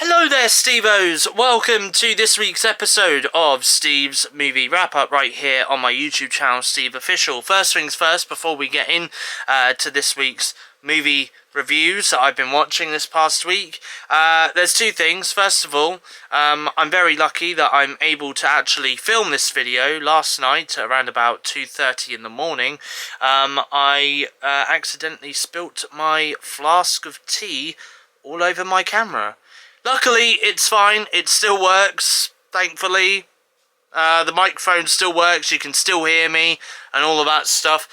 Hello there, Stevos! Welcome to this week's episode of Steve's Movie Wrap-Up right here on my YouTube channel, SteveOfficial. First things first, before we get in to this week's movie reviews that I've been watching this past week, there's two things. First of all, I'm very lucky that I'm able to actually film this video. Last night, around about 2:30 in the morning, I accidentally spilt my flask of tea all over my camera. Luckily, it's fine. It still works, thankfully. The microphone still works. You can still hear me and all of that stuff.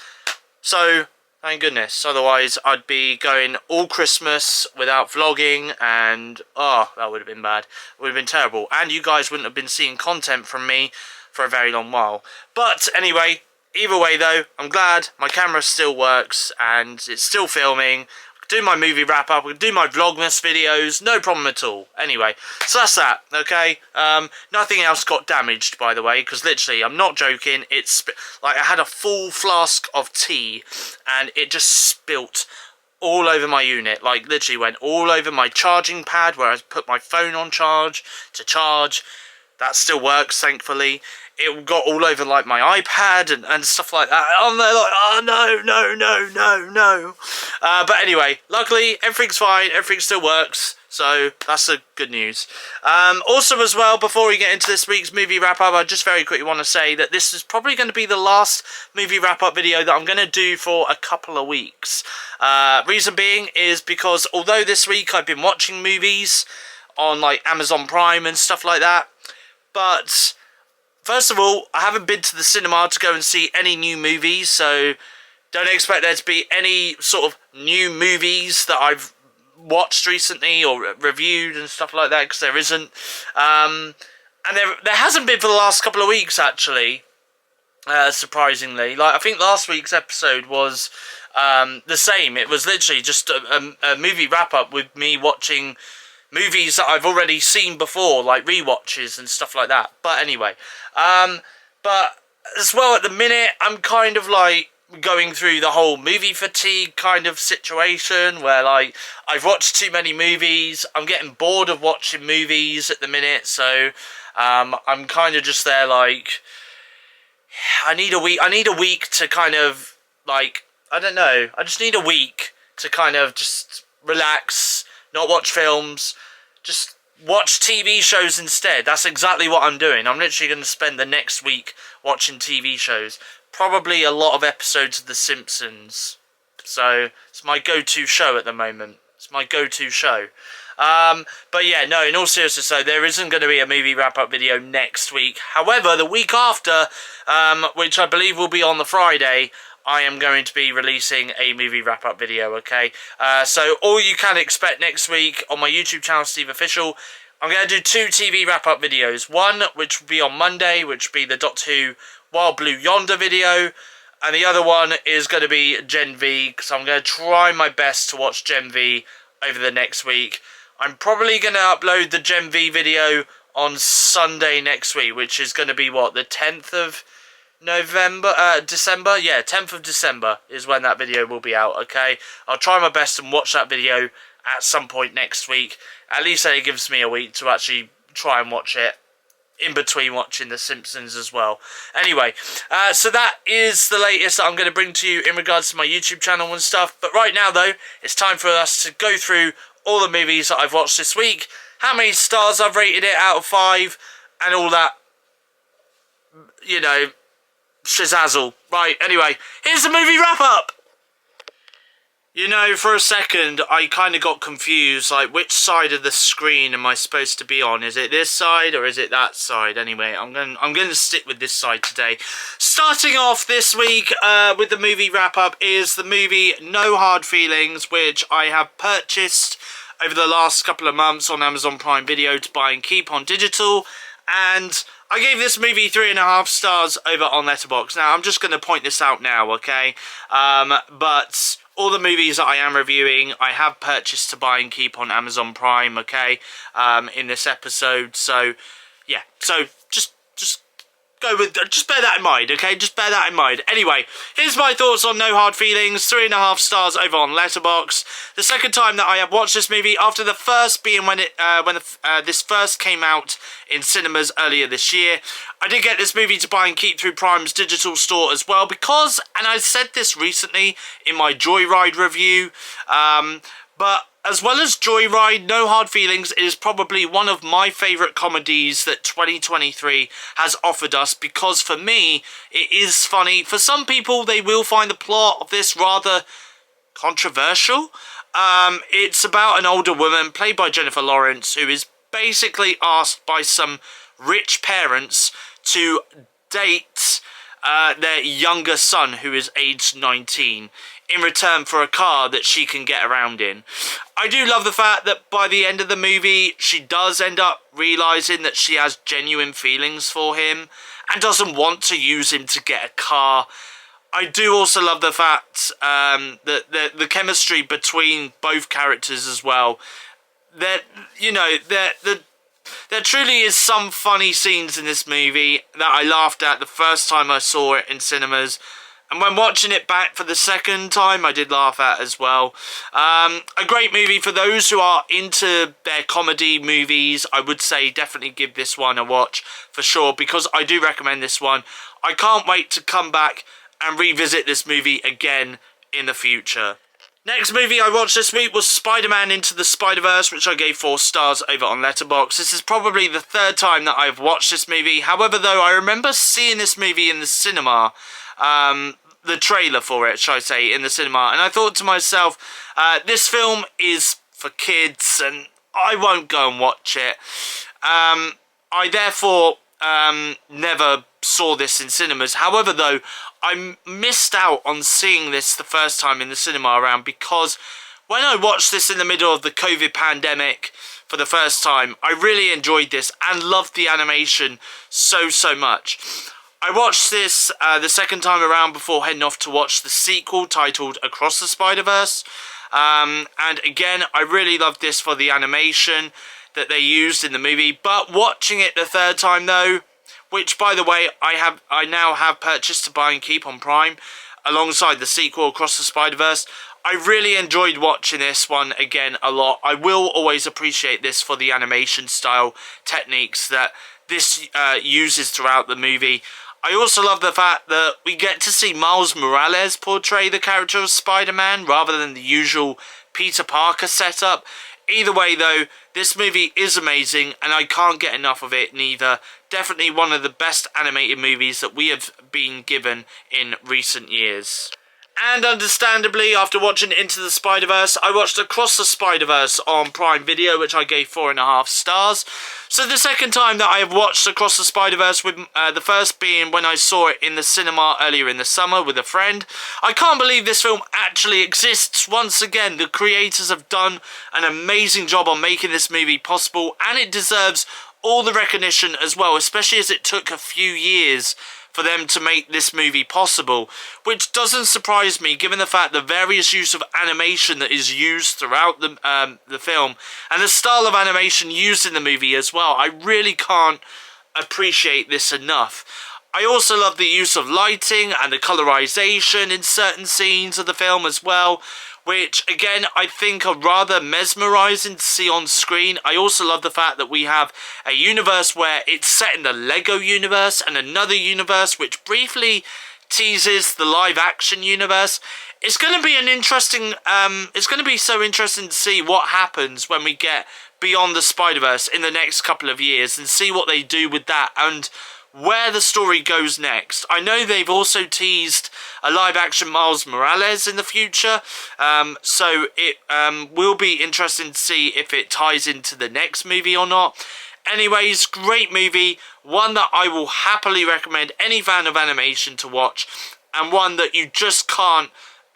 So, thank goodness. Otherwise, I'd be going all Christmas without vlogging and, oh, that would have been bad. It would have been terrible. And you guys wouldn't have been seeing content from me for a very long while. But, anyway, either way, though, I'm glad my camera still works and it's still filming. Do my movie wrap up, do my vlogmas videos, no problem at all. Anyway, so that's that, okay? Nothing else got damaged, by the way, because literally, I'm not joking, it's like I had a full flask of tea and it just spilt all over my unit, like literally went all over my charging pad where I put my phone on charge to charge. That still works, thankfully. It got all over like my iPad and stuff like that. I'm there like, oh no. But anyway, luckily everything's fine, everything still works. So that's the good news. Also as well, before we get into this week's movie wrap up, I just very quickly want to say that this is probably going to be the last movie wrap up video that I'm going to do for a couple of weeks. Reason being is because although this week I've been watching movies on like Amazon Prime and stuff like that, but first of all, I haven't been to the cinema to go and see any new movies, so don't expect there to be any sort of new movies that I've watched recently or reviewed and stuff like that, because there isn't. And there hasn't been for the last couple of weeks, actually, surprisingly. Like, I think last week's episode was the same. It was literally just a movie wrap-up with me watching movies that I've already seen before, like rewatches and stuff like that. But anyway, but as well at the minute, I'm kind of like going through the whole movie fatigue kind of situation where like I've watched too many movies. I'm getting bored of watching movies at the minute, so I'm kind of just there like I need a week to kind of like, I don't know, I just need a week to kind of just relax, not watch films, just watch TV shows instead. That's exactly what I'm doing. I'm literally going to spend the next week watching TV shows. Probably a lot of episodes of The Simpsons. So, it's my go-to show at the moment. It's my go-to show. But yeah, no, in all seriousness though, there isn't going to be a movie wrap-up video next week. However, the week after, which I believe will be on the Friday, I am going to be releasing a movie wrap-up video, okay? So all you can expect next week on my YouTube channel, SteveOfficial, I'm going to do two TV wrap-up videos. One, which will be on Monday, which will be the Doctor Who Wild Blue Yonder video. And the other one is going to be Gen V, because I'm going to try my best to watch Gen V over the next week. I'm probably going to upload the Gen V video on Sunday next week, which is going to be, what, the 10th of December? Yeah, 10th of December is when that video will be out, okay? I'll try my best and watch that video at some point next week. At least it gives me a week to actually try and watch it in between watching The Simpsons as well. Anyway, so that is the latest that I'm going to bring to you in regards to my YouTube channel and stuff. But right now, though, it's time for us to go through all the movies that I've watched this week, how many stars I've rated it out of 5, and all that, you know, shazazzle. Right, anyway, here's the movie wrap-up! You know, for a second, I kind of got confused, like, which side of the screen am I supposed to be on? Is it this side, or is it that side? Anyway, I'm going to stick with this side today. Starting off this week with the movie wrap-up is the movie No Hard Feelings, which I have purchased over the last couple of months on Amazon Prime Video to buy and keep on digital, and I gave this movie 3.5 stars over on Letterboxd. Now, I'm just going to point this out now, okay? But all the movies that I am reviewing, I have purchased to buy and keep on Amazon Prime, okay? In this episode, so yeah. So just go with, just bear that in mind, okay? Just bear that in mind. Anyway, here's my thoughts on No Hard Feelings, 3.5 stars over on Letterboxd. The second time that I have watched this movie, after the first being when this first came out in cinemas earlier this year, I did get this movie to buy and keep through Prime's digital store as well because, and I said this recently in my Joyride review, but as well as Joyride, No Hard Feelings is probably one of my favourite comedies that 2023 has offered us because for me, it is funny. For some people, they will find the plot of this rather controversial. It's about an older woman, played by Jennifer Lawrence, who is basically asked by some rich parents to date their younger son, who is aged 19. In return for a car that she can get around in. I do love the fact that by the end of the movie, she does end up realising that she has genuine feelings for him and doesn't want to use him to get a car. I do also love the fact that the chemistry between both characters as well. That, you know, there truly is some funny scenes in this movie that I laughed at the first time I saw it in cinemas. And when watching it back for the second time, I did laugh at as well. A great movie for those who are into their comedy movies. I would say definitely give this one a watch for sure, because I do recommend this one. I can't wait to come back and revisit this movie again in the future. Next movie I watched this week was Spider-Man Into the Spider-Verse, which I gave 4 stars over on Letterboxd. This is probably the third time that I've watched this movie. However, though, I remember seeing this movie in the cinema. The trailer for it, shall I say, in the cinema, and I thought to myself, this film is for kids and I won't go and watch it. I therefore never saw this in cinemas. However, though, I missed out on seeing this the first time in the cinema around because when I watched this in the middle of the COVID pandemic for the first time, I really enjoyed this and loved the animation so much. I watched this the second time around before heading off to watch the sequel titled Across the Spider-Verse. And again, I really loved this for the animation that they used in the movie. But watching it the third time though, which by the way, I now have purchased to buy and keep on Prime, alongside the sequel Across the Spider-Verse, I really enjoyed watching this one again a lot. I will always appreciate this for the animation style techniques that this uses throughout the movie. I also love the fact that we get to see Miles Morales portray the character of Spider-Man rather than the usual Peter Parker setup. Either way though, this movie is amazing and I can't get enough of it neither. Definitely one of the best animated movies that we have been given in recent years. And understandably, after watching Into the Spider-Verse, I watched Across the Spider-Verse on Prime Video, which I gave 4.5 stars. So the second time that I have watched Across the Spider-Verse, with the first being when I saw it in the cinema earlier in the summer with a friend. I can't believe this film actually exists. Once again, the creators have done an amazing job on making this movie possible, and it deserves all the recognition as well, especially as it took a few years for them to make this movie possible, which doesn't surprise me given the fact the various use of animation that is used throughout the film and the style of animation used in the movie as well. I really can't appreciate this enough. I also love the use of lighting and the colorization in certain scenes of the film as well, which again I think are rather mesmerizing to see on screen. I also love the fact that we have a universe where it's set in the Lego universe and another universe which briefly teases the live action universe. It's going to be an interesting, it's going to be so interesting to see what happens when we get beyond the Spider-Verse in the next couple of years and see what they do with that and where the story goes next. I know they've also teased a live-action Miles Morales in the future, so it will be interesting to see if it ties into the next movie or not. Anyways, great movie, one that I will happily recommend any fan of animation to watch, and one that you just can't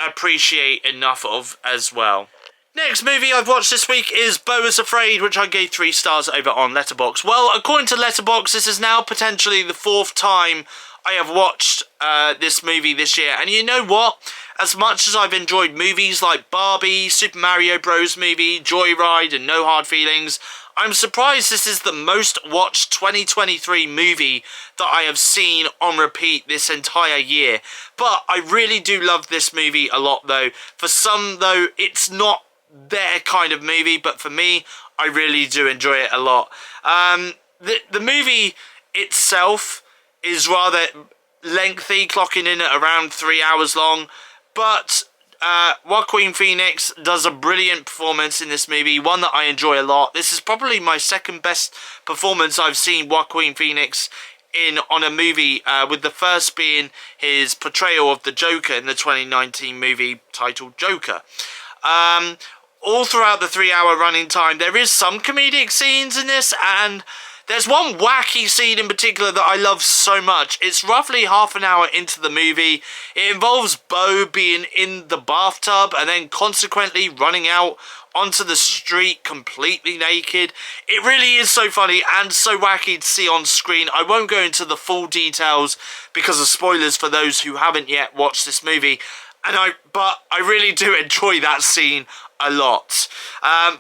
appreciate enough of as well. Next movie I've watched this week is Beau is Afraid, which I gave 3 stars over on Letterboxd. Well, according to Letterboxd, this is now potentially the 4th time I have watched this movie this year. And you know what? As much as I've enjoyed movies like Barbie, Super Mario Bros. Movie, Joyride and No Hard Feelings, I'm surprised this is the most watched 2023 movie that I have seen on repeat this entire year. But I really do love this movie a lot though. For some though, it's not their kind of movie, but for me, I really do enjoy it a lot. The movie itself is rather lengthy, clocking in at around 3 hours long, but Joaquin Phoenix does a brilliant performance in this movie, one that I enjoy a lot. This is probably my second best performance I've seen Joaquin Phoenix in on a movie, with the first being his portrayal of the Joker in the 2019 movie titled Joker. All throughout the 3 hour running time, there is some comedic scenes in this, and there's one wacky scene in particular that I love so much. It's roughly half an hour into the movie. It involves Bo being in the bathtub and then consequently running out onto the street completely naked. It really is so funny and so wacky to see on screen. I won't go into the full details because of spoilers for those who haven't yet watched this movie. But I really do enjoy that scene a lot.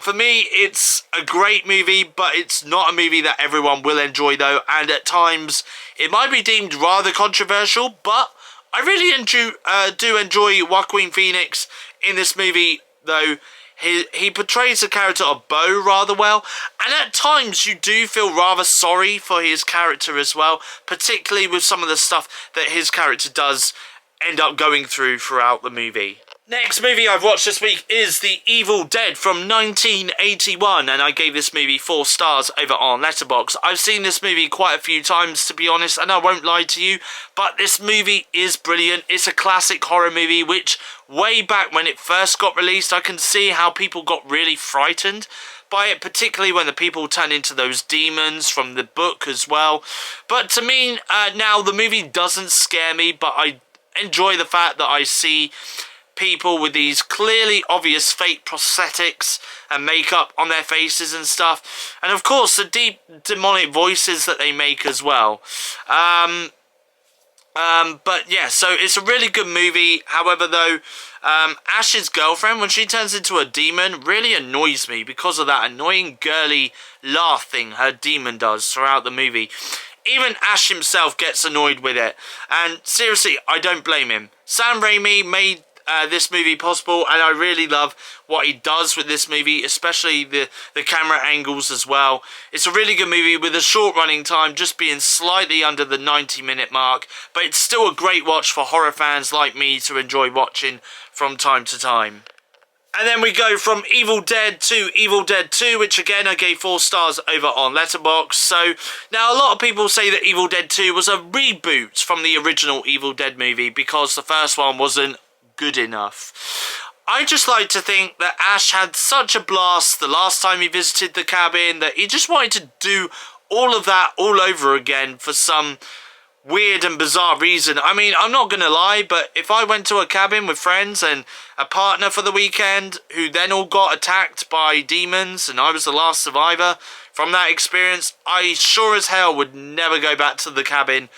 For me, it's a great movie, but it's not a movie that everyone will enjoy though, and at times it might be deemed rather controversial, but I really do enjoy Joaquin Phoenix in this movie though. He portrays the character of Bo rather well, and at times you do feel rather sorry for his character as well, particularly with some of the stuff that his character does end up going throughout the movie. Next movie I've watched this week is The Evil Dead from 1981, and I gave this movie 4 stars over on Letterboxd. I've seen this movie quite a few times, to be honest, and I won't lie to you, but this movie is brilliant. It's a classic horror movie, which way back when it first got released, I can see how people got really frightened by it, particularly when the people turn into those demons from the book as well. But to me, now the movie doesn't scare me, but I enjoy the fact that I see people with these clearly obvious fake prosthetics and makeup on their faces and stuff, and of course the deep demonic voices that they make as well. But yeah, so it's a really good movie. However though, Ash's girlfriend, when she turns into a demon, really annoys me because of that annoying girly laugh thing her demon does throughout the movie. Even Ash himself gets annoyed with it, and seriously, I don't blame him. Sam Raimi made this movie possible, and I really love what he does with this movie, especially the camera angles as well. It's a really good movie with a short running time, just being slightly under the 90-minute mark, but it's still a great watch for horror fans like me to enjoy watching from time to time. And then we go from Evil Dead to Evil Dead 2, which again I gave 4 stars over on Letterboxd. So now a lot of people say that Evil Dead 2 was a reboot from the original Evil Dead movie because the first one wasn't good enough. I just like to think that Ash had such a blast the last time he visited the cabin that he just wanted to do all of that all over again for some weird and bizarre reason. I mean, I'm not gonna lie, but if I went to a cabin with friends and a partner for the weekend who then all got attacked by demons and I was the last survivor from that experience, I sure as hell would never go back to the cabin.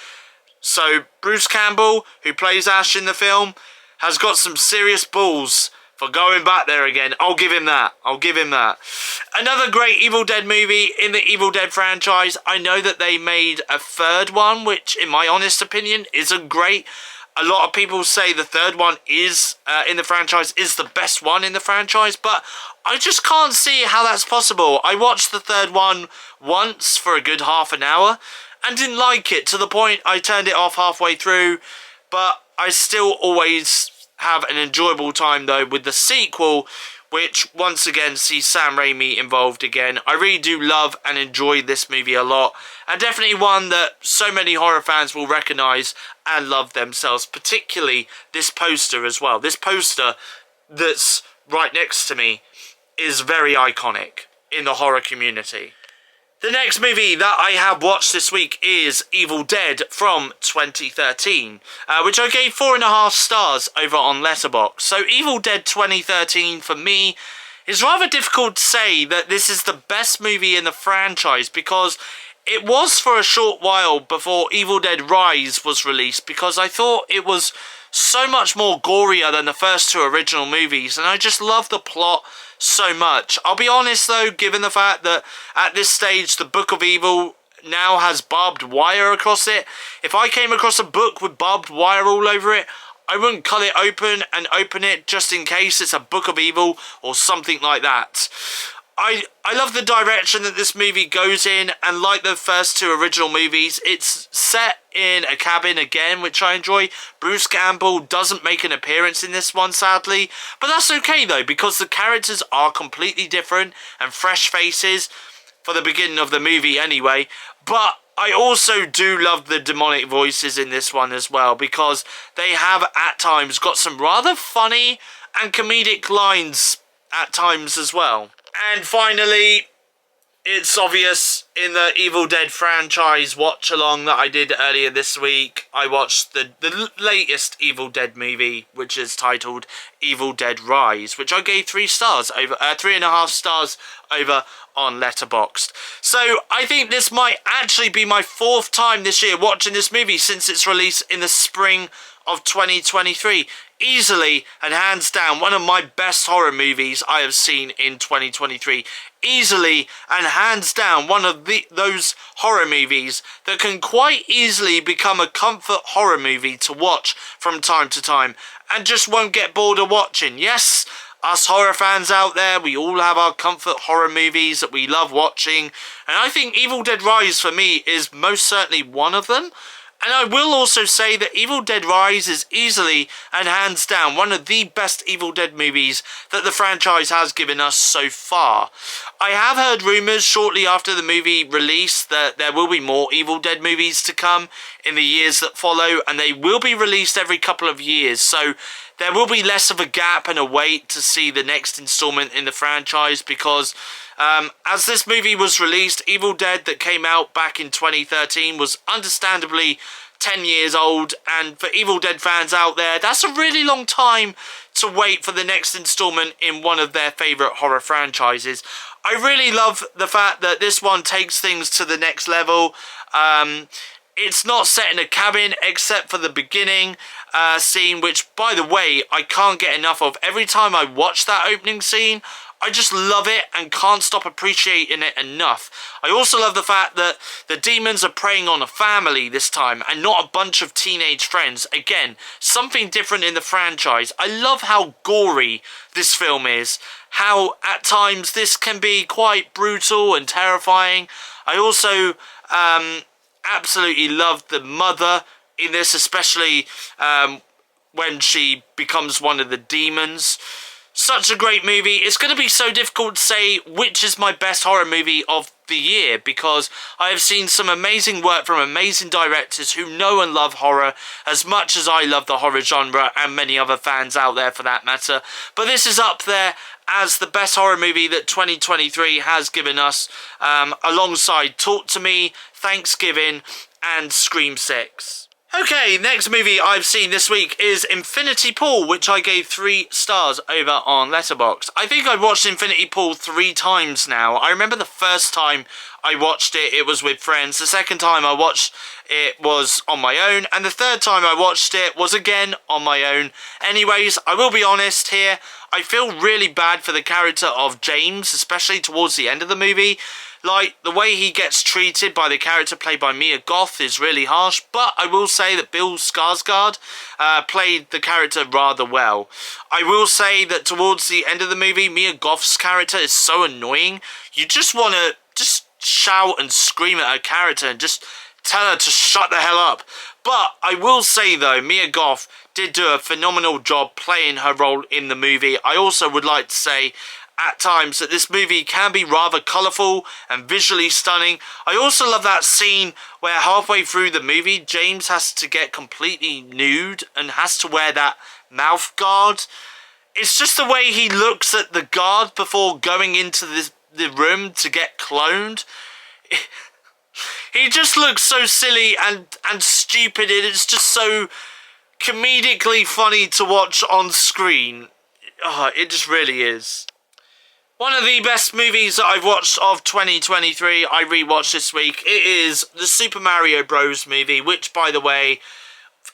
So Bruce Campbell, who plays Ash in the film, has got some serious balls for going back there again. I'll give him that. I'll give him that. Another great Evil Dead movie in the Evil Dead franchise. I know that they made a third one, which in my honest opinion isn't great. A lot of people say the third one is in the franchise is the best one in the franchise, but I just can't see how that's possible. I watched the third one once for a good half an hour and didn't like it, to the point I turned it off halfway through, but I still always have an enjoyable time though with the sequel, which once again sees Sam Raimi involved again. I really do love and enjoy this movie a lot, and definitely one that so many horror fans will recognise and love themselves, particularly this poster as well. This poster that's right next to me is very iconic in the horror community. The next movie that I have watched this week is Evil Dead from 2013, which I gave 4.5 stars over on Letterboxd. So Evil Dead 2013 for me is rather difficult to say that this is the best movie in the franchise, because It was for a short while before Evil Dead Rise was released, because I thought it was so much more gorier than the first two original movies, and I just love the plot so much. I'll be honest though, given the fact that at this stage the Book of Evil now has barbed wire across it, if I came across a book with barbed wire all over it, I wouldn't cut it open and open it just in case it's a Book of Evil or something like that. I love the direction that this movie goes in, and like the first two original movies, it's set in a cabin again, which I enjoy. Bruce Campbell doesn't make an appearance in this one, sadly, but that's okay though, because the characters are completely different and fresh faces for the beginning of the movie anyway. But I also do love the demonic voices in this one as well, because they have at times got some rather funny and comedic lines at times as well. And finally, it's obvious in the Evil Dead franchise watch along that I did earlier this week, I watched the latest Evil Dead movie, which is titled Evil Dead Rise, which I gave 3 stars over 3.5 stars over on Letterboxd. So I think this might actually be my 4th time this year watching this movie since its release in the spring of 2023. Easily and hands down one of my best horror movies I have seen in 2023. Easily and hands down one of those horror movies that can quite easily become a comfort horror movie to watch from time to time and just won't get bored of watching. Yes, us horror fans out there, we all have our comfort horror movies that we love watching, and I think Evil Dead Rise for me is most certainly one of them. And I will also say that Evil Dead Rise is easily and hands down one of the best Evil Dead movies that the franchise has given us so far. I have heard rumours shortly after the movie release that there will be more Evil Dead movies to come in the years that follow, and they will be released every couple of years, so there will be less of a gap and a wait to see the next installment in the franchise, because as this movie was released, Evil Dead that came out back in 2013 was understandably 10 years old, and for Evil Dead fans out there, that's a really long time to wait for the next installment in one of their favourite horror franchises. I really love the fact that this one takes things to the next level. It's not set in a cabin except for the beginning scene, which, by the way, I can't get enough of. Every time I watch that opening scene, I just love it and can't stop appreciating it enough. I also love the fact that the demons are preying on a family this time and not a bunch of teenage friends. Again, something different in the franchise. I love how gory this film is, how at times this can be quite brutal and terrifying. I also absolutely love the mother in this, especially when she becomes one of the demons. Such a great movie. It's going to be so difficult to say which is my best horror movie of the year, because I have seen some amazing work from amazing directors who know and love horror as much as I love the horror genre, and many other fans out there for that matter. But this is up there as the best horror movie that 2023 has given us, alongside Talk to Me, Thanksgiving and Scream 6. Okay, next movie I've seen this week is Infinity Pool, which I gave 3 stars over on Letterboxd. I think I've watched Infinity Pool 3 times now. I remember the first time I watched it, it was with friends. The second time I watched it was on my own. And the third time I watched it was again on my own. Anyways, I will be honest here. I feel really bad for the character of James, especially towards the end of the movie. Like, the way he gets treated by the character played by Mia Goth is really harsh, but I will say that Bill Skarsgård played the character rather well. I will say that towards the end of the movie, Mia Goth's character is so annoying. You just want to just shout and scream at her character and just tell her to shut the hell up. But I will say though, Mia Goth did do a phenomenal job playing her role in the movie. I also would like to say at times that this movie can be rather colourful and visually stunning. I also love that scene where halfway through the movie James has to get completely nude and has to wear that mouth guard. It's just the way he looks at the guard before going into the room to get cloned. He just looks so silly and stupid, and it's just so comedically funny to watch on screen. Oh, it just really is. One of the best movies that I've watched of 2023, I rewatched this week. It is the Super Mario Bros. Movie, which, by the way,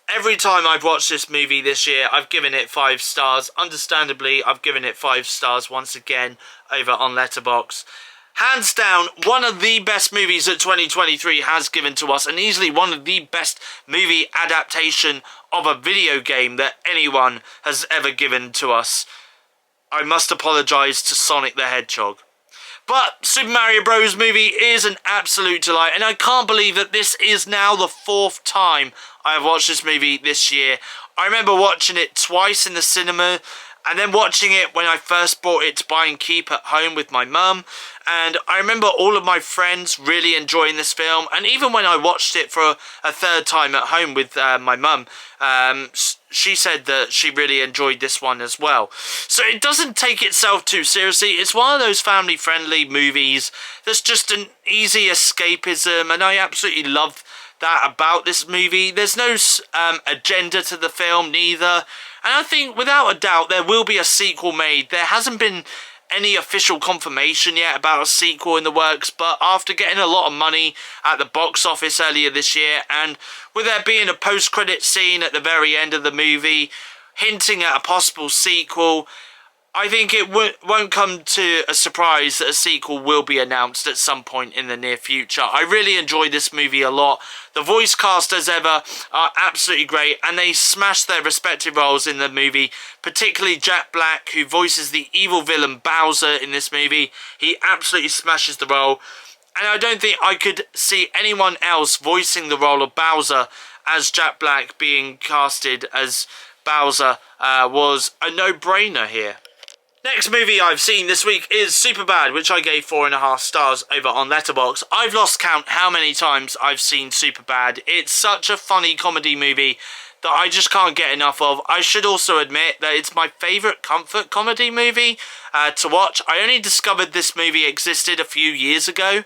every time I've watched this movie this year, I've given it 5 stars. Understandably, I've given it 5 stars once again over on Letterboxd. Hands down, one of the best movies that 2023 has given to us, and easily one of the best movie adaptation of a video game that anyone has ever given to us. I must apologise to Sonic the Hedgehog. But Super Mario Bros. Movie is an absolute delight, and I can't believe that this is now the 4th time I have watched this movie this year. I remember watching it twice in the cinema, and then watching it when I first bought it to buy and keep at home with my mum. And I remember all of my friends really enjoying this film, and even when I watched it for a 3rd time at home with my mum, she said that she really enjoyed this one as well. So it doesn't take itself too seriously. It's one of those family-friendly movies that's just an easy escapism, and I absolutely love that about this movie. There's no agenda to the film, neither. And I think, without a doubt, there will be a sequel made. There hasn't been any official confirmation yet about a sequel in the works, but after getting a lot of money at the box office earlier this year, and with there being a post-credit scene at the very end of the movie hinting at a possible sequel, I think it won't come to a surprise that a sequel will be announced at some point in the near future. I really enjoyed this movie a lot. The voice cast, as ever, are absolutely great, and they smash their respective roles in the movie, particularly Jack Black, who voices the evil villain Bowser in this movie. He absolutely smashes the role, and I don't think I could see anyone else voicing the role of Bowser as Jack Black being casted as Bowser was a no-brainer here. Next movie I've seen this week is Superbad, which I gave 4.5 stars over on Letterboxd. I've lost count how many times I've seen Superbad. It's such a funny comedy movie that I just can't get enough of. I should also admit that it's my favourite comfort comedy movie to watch. I only discovered this movie existed a few years ago. And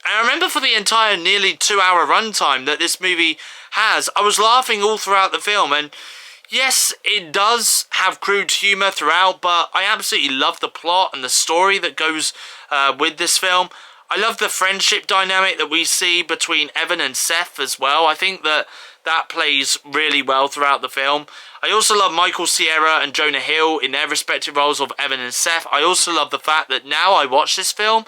I remember for the entire nearly 2-hour runtime that this movie has, I was laughing all throughout the film, and yes, it does have crude humour throughout, but I absolutely love the plot and the story that goes with this film. I love the friendship dynamic that we see between Evan and Seth as well. I think that plays really well throughout the film. I also love Michael Cera and Jonah Hill in their respective roles of Evan and Seth. I also love the fact that now I watch this film,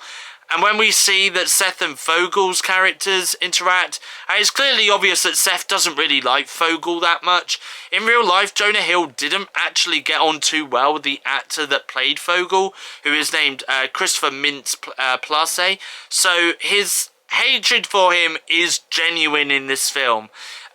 and when we see that Seth and Fogel's characters interact, it's clearly obvious that Seth doesn't really like Fogel that much. In real life, Jonah Hill didn't actually get on too well with the actor that played Fogel, who is named Christopher Mintz-Plasse. So his hatred for him is genuine in this film.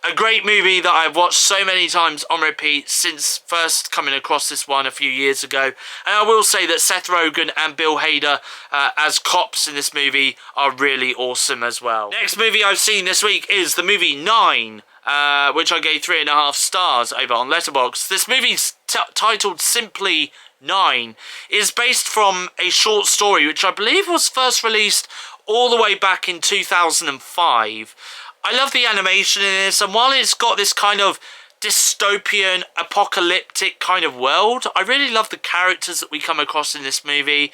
A great movie that I've watched so many times on repeat since first coming across this one a few years ago. And I will say that Seth Rogen and Bill Hader as cops in this movie are really awesome as well. Next movie I've seen this week is the movie 9, which I gave 3.5 stars over on Letterboxd. This movie's titled simply 9, is based from a short story which I believe was first released all the way back in 2005. I love the animation in this, and while it's got this kind of dystopian, apocalyptic kind of world, I really love the characters that we come across in this movie.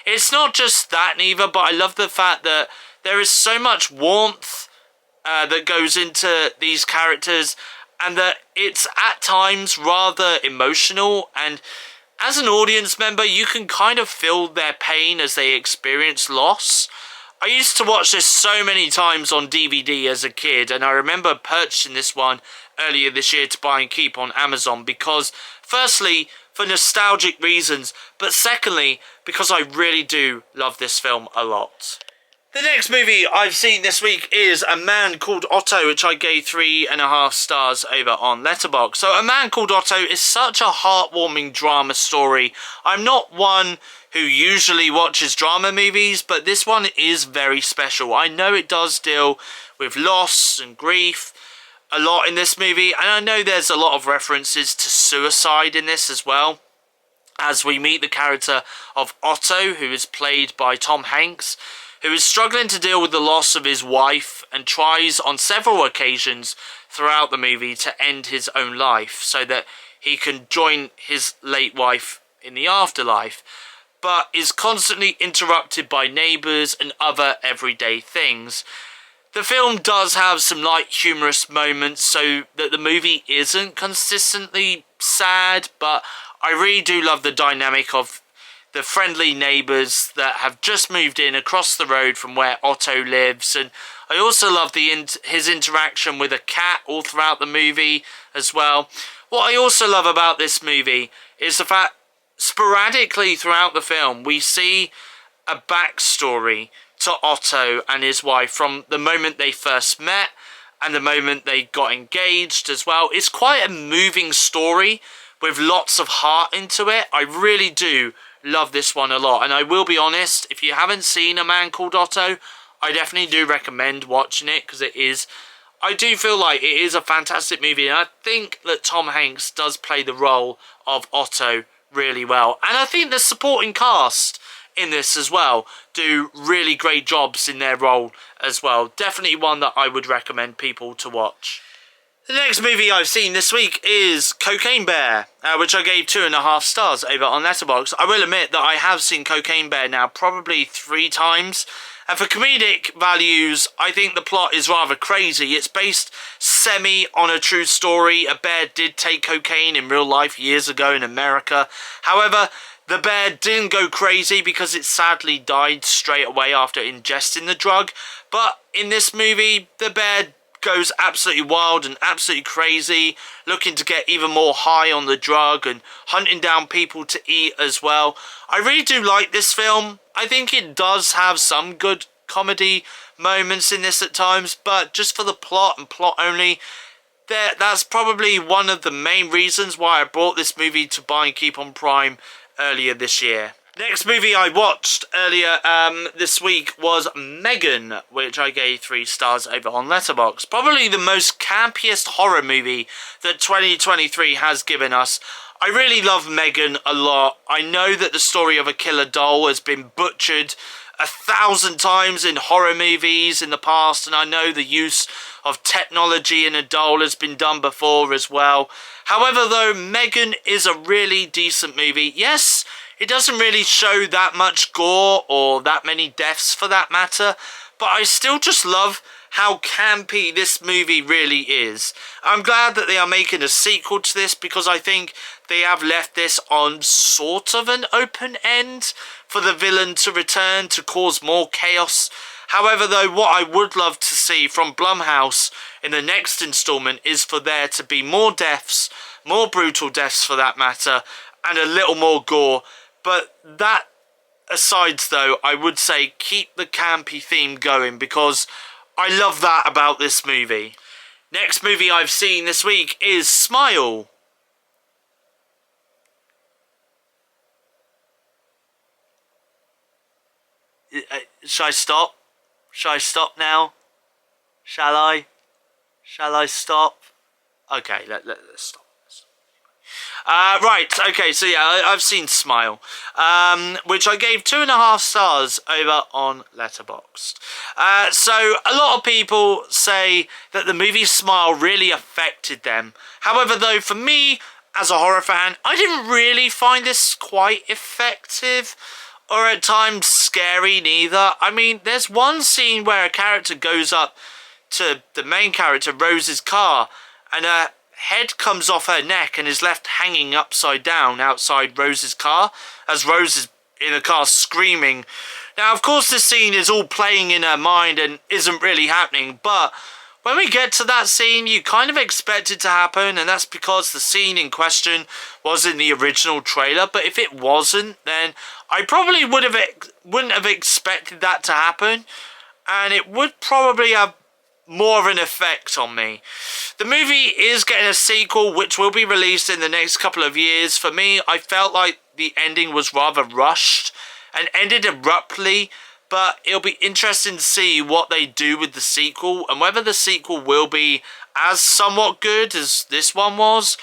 It's not just that neither, but I love the fact that there is so much warmth that goes into these characters, and that it's at times rather emotional, and as an audience member you can kind of feel their pain as they experience loss. I used to watch this so many times on DVD as a kid, and I remember purchasing this one earlier this year to buy and keep on Amazon because, firstly, for nostalgic reasons, but secondly, because I really do love this film a lot. The next movie I've seen this week is A Man Called Otto, which I gave 3.5 stars over on Letterboxd. So A Man Called Otto is such a heartwarming drama story. I'm not one who usually watches drama movies, but this one is very special. I know it does deal with loss and grief a lot in this movie, and I know there's a lot of references to suicide in this as well, as we meet the character of Otto, who is played by Tom Hanks, who is struggling to deal with the loss of his wife and tries on several occasions throughout the movie to end his own life so that he can join his late wife in the afterlife. but is constantly interrupted by neighbours and other everyday things. The film does have some light humorous moments so that the movie isn't consistently sad, but I really do love the dynamic of the friendly neighbours that have just moved in across the road from where Otto lives, and I also love his interaction with a cat all throughout the movie as well. What I also love about this movie is the fact sporadically throughout the film we see a backstory to Otto and his wife from the moment they first met and the moment they got engaged as well. It's quite a moving story with lots of heart into it. I really do love this one a lot, and I will be honest, if you haven't seen A Man Called Otto, I definitely do recommend watching it, because I do feel like it is a fantastic movie, and I think that Tom Hanks does play the role of Otto really well, and I think the supporting cast in this as well do really great jobs in their role as well. Definitely one that I would recommend people to watch. The next movie I've seen this week is Cocaine Bear, which I gave 2.5 stars over on Letterboxd. I will admit that I have seen Cocaine Bear now probably 3 times, and for comedic values, I think the plot is rather crazy. It's based semi on a true story. A bear did take cocaine in real life years ago in America. However, the bear didn't go crazy because it sadly died straight away after ingesting the drug. But in this movie, the bear goes absolutely wild and absolutely crazy, looking to get even more high on the drug and hunting down people to eat as well. I really do like this film. I think it does have some good comedy moments in this at times, but just for the plot and plot only, that's probably one of the main reasons why I brought this movie to buy and keep on Prime earlier this year. Next movie I watched earlier this week was Megan, which I gave 3 stars over on Letterboxd. Probably the most campiest horror movie that 2023 has given us. I really love Megan a lot. I know that the story of a killer doll has been butchered 1,000 times in horror movies in the past, and I know the use of technology in a doll has been done before as well. However, though, Megan is a really decent movie. Yes, it doesn't really show that much gore or that many deaths for that matter, but I still just love how campy this movie really is. I'm glad that they are making a sequel to this, because I think they have left this on sort of an open end for the villain to return to cause more chaos. However, though, what I would love to see from Blumhouse in the next installment is for there to be more deaths, more brutal deaths for that matter, and a little more gore. But that aside, though, I would say keep the campy theme going, because I love that about this movie. Next movie I've seen this week is Smile. Shall I stop? Shall I stop now? Shall I? Shall I stop? Okay, let's stop. Right, okay, so yeah, I've seen Smile, which I gave 2.5 stars over on Letterboxd. So a lot of people say that the movie Smile really affected them. However, though, for me, as a horror fan, I didn't really find this quite effective, or at times scary neither. I mean, there's one scene where a character goes up to the main character, Rose's car, and her head comes off her neck and is left hanging upside down outside Rose's car as Rose is in the car screaming. Now, of course, this scene is all playing in her mind and isn't really happening, but when we get to that scene, you kind of expect it to happen, and that's because the scene in question was in the original trailer. But if it wasn't, then I probably wouldn't have expected that to happen, and it would probably have more of an effect on me. The movie is getting a sequel which will be released in the next couple of years. For me, I felt like the ending was rather rushed and ended abruptly, but it'll be interesting to see what they do with the sequel and whether the sequel will be as somewhat good as this one was.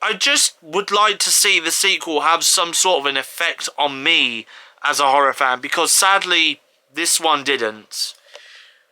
I just would like to see the sequel have some sort of an effect on me as a horror fan, because sadly this one didn't.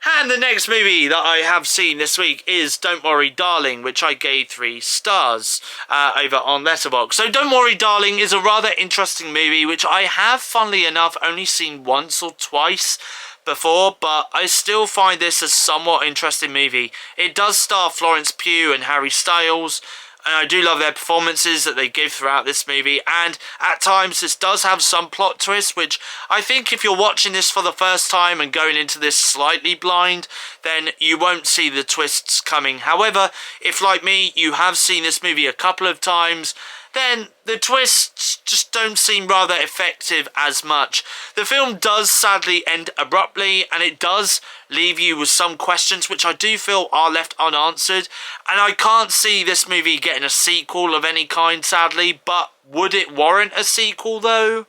And the next movie that I have seen this week is Don't Worry Darling, which I gave 3 stars over on Letterboxd. So Don't Worry Darling is a rather interesting movie, which I have, funnily enough, only seen once or twice before, but I still find this a somewhat interesting movie. It does star Florence Pugh and Harry Styles, and I do love their performances that they give throughout this movie, and at times this does have some plot twists, which I think if you're watching this for the first time and going into this slightly blind, then you won't see the twists coming. However, if like me, you have seen this movie a couple of times, then the twists just don't seem rather effective as much. The film does sadly end abruptly, and it does leave you with some questions which I do feel are left unanswered, and I can't see this movie getting a sequel of any kind, sadly. But would it warrant a sequel though?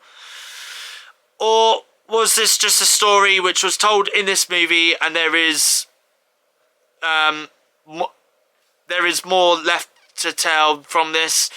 Or was this just a story which was told in this movie, and there is more left to tell from this?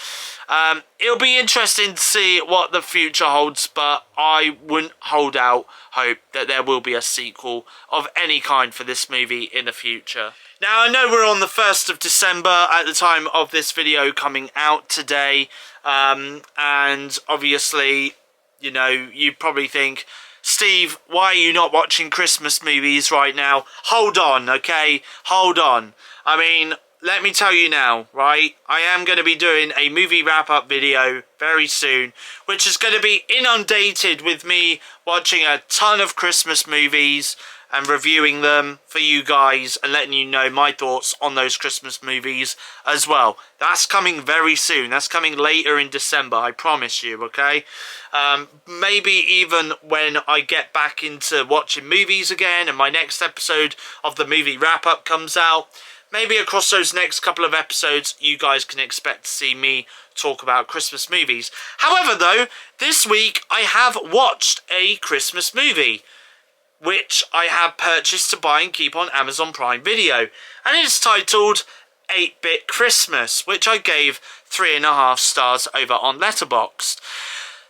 It'll be interesting to see what the future holds, but I wouldn't hold out hope that there will be a sequel of any kind for this movie in the future. Now, I know we're on the 1st of December at the time of this video coming out today, and obviously, you know, you probably think, Steve, why are you not watching Christmas movies right now? Hold on, okay? Hold on. I mean, let me tell you now, right? I am going to be doing a movie wrap-up video very soon, which is going to be inundated with me watching a ton of Christmas movies and reviewing them for you guys and letting you know my thoughts on those Christmas movies as well. That's coming very soon. That's coming later in December, I promise you, okay? Maybe even when I get back into watching movies again and my next episode of the movie wrap-up comes out, maybe across those next couple of episodes, you guys can expect to see me talk about Christmas movies. However, though, this week I have watched a Christmas movie, which I have purchased to buy and keep on Amazon Prime Video. And it's titled 8-Bit Christmas, which I gave 3.5 stars over on Letterboxd.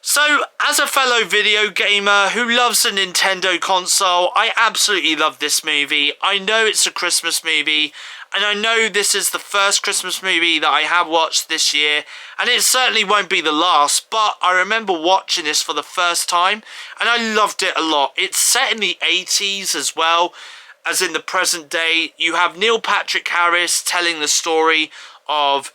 So, as a fellow video gamer who loves a Nintendo console, I absolutely love this movie. I know it's a Christmas movie, and I know this is the first Christmas movie that I have watched this year, and it certainly won't be the last, but I remember watching this for the first time, and I loved it a lot. It's set in the 80s as well, as in the present day. You have Neil Patrick Harris telling the story of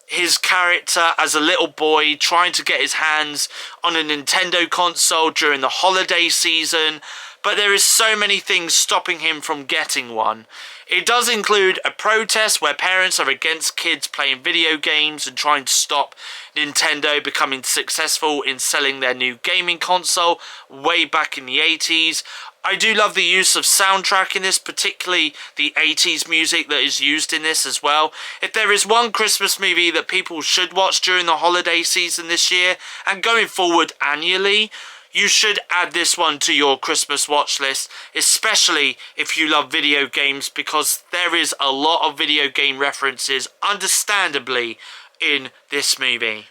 his character as a little boy trying to get his hands on a Nintendo console during the holiday season, but there is so many things stopping him from getting one. It does include a protest where parents are against kids playing video games and trying to stop Nintendo becoming successful in selling their new gaming console way back in the 80s. I do love the use of soundtrack in this, particularly the 80s music that is used in this as well. If there is one Christmas movie that people should watch during the holiday season this year and going forward annually, you should add this one to your Christmas watch list, especially if you love video games, because there is a lot of video game references, understandably, in this movie.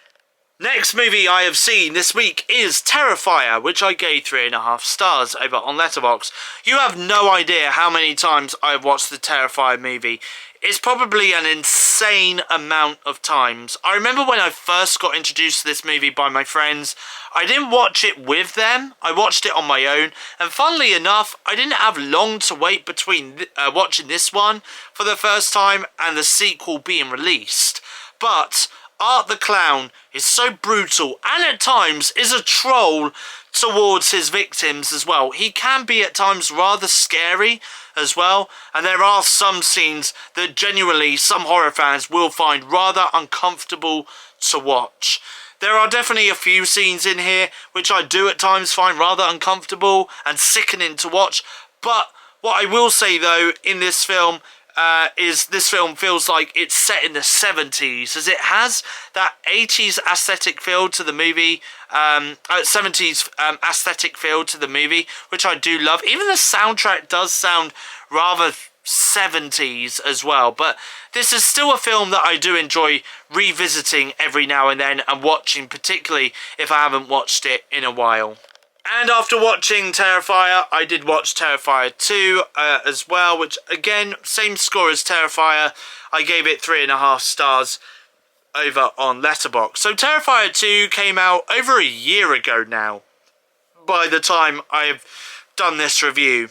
Next movie I have seen this week is Terrifier, which I gave 3.5 stars over on Letterboxd. You have no idea how many times I've watched the Terrifier movie. It's probably an insane amount of times. I remember when I first got introduced to this movie by my friends, I didn't watch it with them, I watched it on my own, and funnily enough, I didn't have long to wait between watching this one for the first time and the sequel being released. But Art the Clown is so brutal and at times is a troll towards his victims as well. He can be at times rather scary as well, and there are some scenes that genuinely some horror fans will find rather uncomfortable to watch. There are definitely a few scenes in here which I do at times find rather uncomfortable and sickening to watch, but what I will say though in this film is this film feels like it's set in the 70s, as it has that 80s aesthetic feel to the movie, 70s aesthetic feel to the movie, which I do love. Even the soundtrack does sound rather 70s as well, but this is still a film that I do enjoy revisiting every now and then and watching, particularly if I haven't watched it in a while. And after watching Terrifier, I did watch Terrifier 2 as well, which again, same score as Terrifier. I gave it 3.5 stars over on Letterboxd. So Terrifier 2 came out over a year ago now, by the time I've done this review.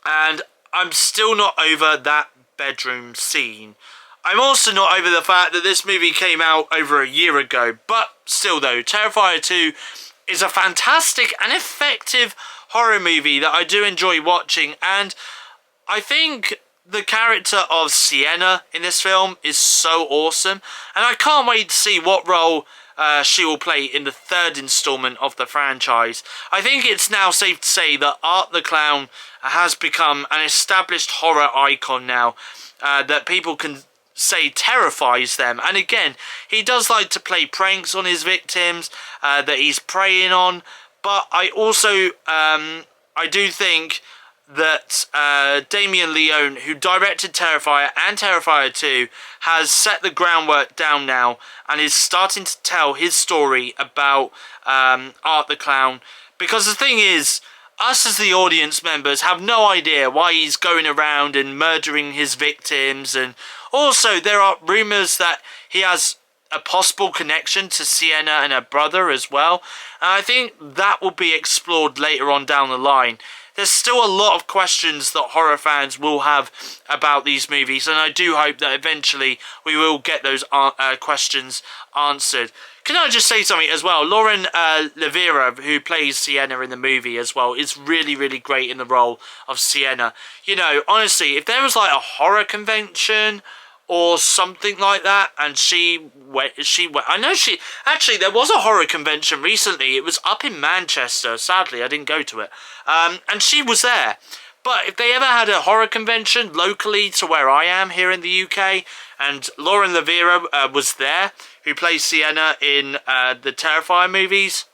And I'm still not over that bedroom scene. I'm also not over the fact that this movie came out over a year ago, but still though, Terrifier 2 is a fantastic and effective horror movie that I do enjoy watching, and I think the character of Sienna in this film is so awesome, and I can't wait to see what role she will play in the third installment of the franchise. I think it's now safe to say that Art the Clown has become an established horror icon now that people can say terrifies them. And again, he does like to play pranks on his victims that he's preying on, but I also I do think that Damien Leone, who directed Terrifier and Terrifier 2, has set the groundwork down now and is starting to tell his story about Art the Clown. Because the thing is, us as the audience members have no idea why he's going around and murdering his victims, and also there are rumours that he has a possible connection to Sienna and her brother as well, and I think that will be explored later on down the line. There's still a lot of questions that horror fans will have about these movies, and I do hope that eventually we will get those questions answered. Can I just say something as well? Lauren Levera, who plays Sienna in the movie as well, is really, really great in the role of Sienna. You know, honestly, if there was like a horror convention or something like that, and I know she, actually there was a horror convention recently, it was up in Manchester, sadly I didn't go to it, and she was there. But if they ever had a horror convention locally to where I am here in the UK, and Lauren Levera was there, who plays Sienna in the Terrifier movies,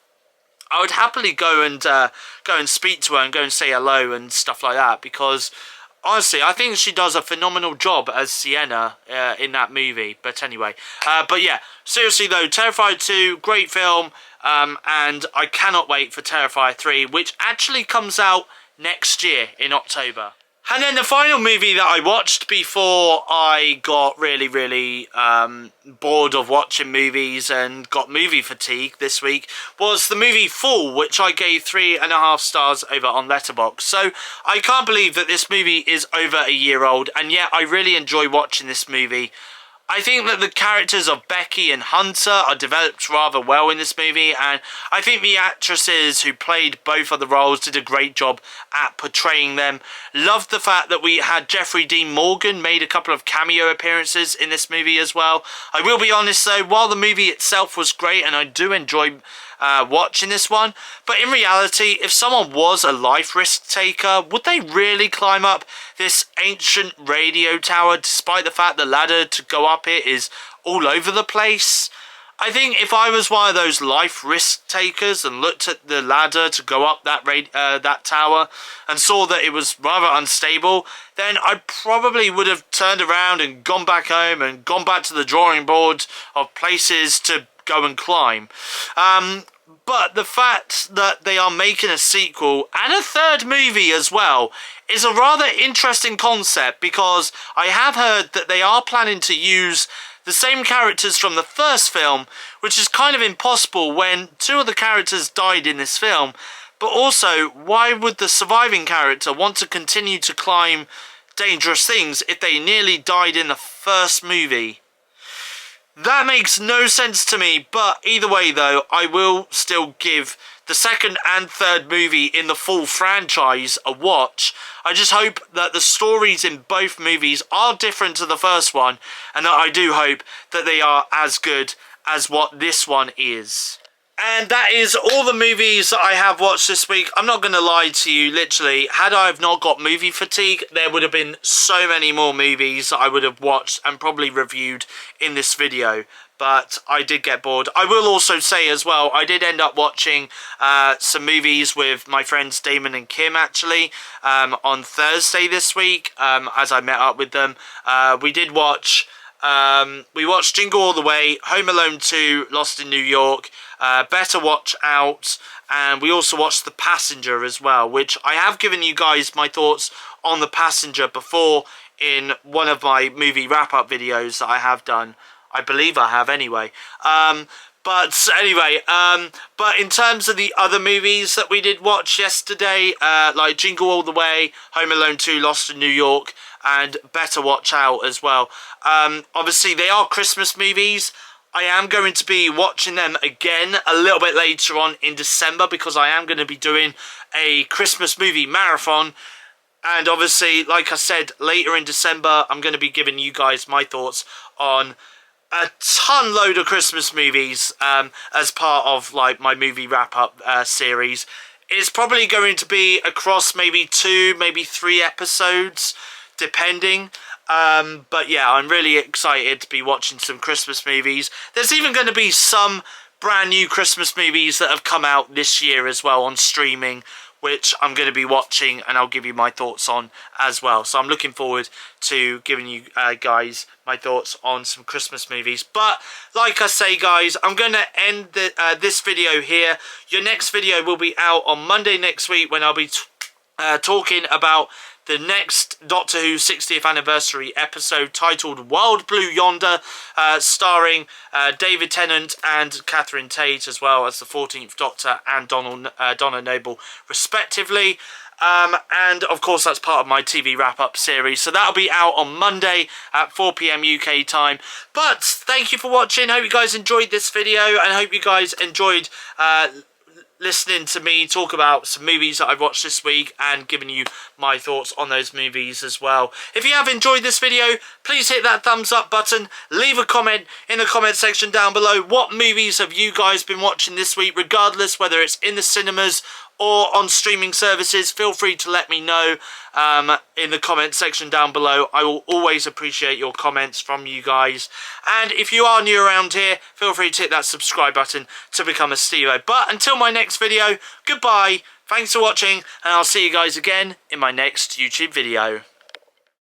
I would happily go and speak to her and go and say hello and stuff like that, because honestly, I think she does a phenomenal job as Sienna in that movie. But anyway, but yeah, seriously though, Terrifier 2, great film, and I cannot wait for Terrifier 3, which actually comes out next year in October. And then the final movie that I watched before I got really, really bored of watching movies and got movie fatigue this week was the movie Fall, which I gave 3.5 stars over on Letterboxd. So I can't believe that this movie is over a year old, and yet I really enjoy watching this movie. I think that the characters of Becky and Hunter are developed rather well in this movie, and I think the actresses who played both of the roles did a great job at portraying them. Loved the fact that we had Jeffrey Dean Morgan made a couple of cameo appearances in this movie as well. I will be honest though, while the movie itself was great and I do enjoy watching this one, but in reality, if someone was a life risk taker, would they really climb up this ancient radio tower despite the fact the ladder to go up it is all over the place? I think if I was one of those life risk takers and looked at the ladder to go up that tower and saw that it was rather unstable, then I probably would have turned around and gone back home and gone back to the drawing board of places to go and climb. But the fact that they are making a sequel and a third movie as well is a rather interesting concept, because I have heard that they are planning to use the same characters from the first film, which is kind of impossible when two of the characters died in this film. But also, why would the surviving character want to continue to climb dangerous things if they nearly died in the first movie? That makes no sense to me, but either way though, I will still give the second and third movie in the full franchise a watch. I just hope that the stories in both movies are different to the first one, and that I do hope that they are as good as what this one is. And that is all the movies that I have watched this week. I'm not going to lie to you, literally, had I have not got movie fatigue, there would have been so many more movies that I would have watched and probably reviewed in this video. But I did get bored. I will also say as well, I did end up watching some movies with my friends Damon and Kim, actually, on Thursday this week, as I met up with them. We did watch We watched Jingle All the Way, Home Alone 2, Lost in New York, Better Watch Out, and we also watched The Passenger as well, which I have given you guys my thoughts on The Passenger before in one of my movie wrap-up videos that I have done. I believe I have anyway. But anyway, but in terms of the other movies that we did watch yesterday, like Jingle All the Way, Home Alone 2, Lost in New York, and Better Watch Out as well. Obviously, they are Christmas movies. I am going to be watching them again a little bit later on in December because I am going to be doing a Christmas movie marathon. And obviously, like I said, later in December, I'm going to be giving you guys my thoughts on a ton load of Christmas movies as part of like my movie wrap-up series. It's probably going to be across maybe 2, maybe 3 episodes, depending. But yeah, I'm really excited to be watching some Christmas movies. There's even going to be some brand new Christmas movies that have come out this year as well on streaming, which I'm going to be watching and I'll give you my thoughts on as well. So I'm looking forward to giving you guys my thoughts on some Christmas movies. But like I say, guys, I'm going to end this video here. Your next video will be out on Monday next week when I'll be talking about the next Doctor Who 60th anniversary episode titled Wild Blue Yonder, starring David Tennant and Catherine Tate, as well as the 14th Doctor and Donna Noble, respectively. And of course, that's part of my TV wrap-up series. So that'll be out on Monday at 4 PM UK time. But thank you for watching. Hope you guys enjoyed this video, and hope you guys enjoyed listening to me talk about some movies that I've watched this week and giving you my thoughts on those movies as well. If you have enjoyed this video, please hit that thumbs up button. Leave a comment in the comment section down below. What movies have you guys been watching this week, regardless whether it's in the cinemas or on streaming services? Feel free to let me know in the comment section down below. I will always appreciate your comments from you guys. And if you are new around here, feel free to hit that subscribe button to become a Stevo. But until my next video, goodbye, thanks for watching, and I'll see you guys again in my next YouTube video.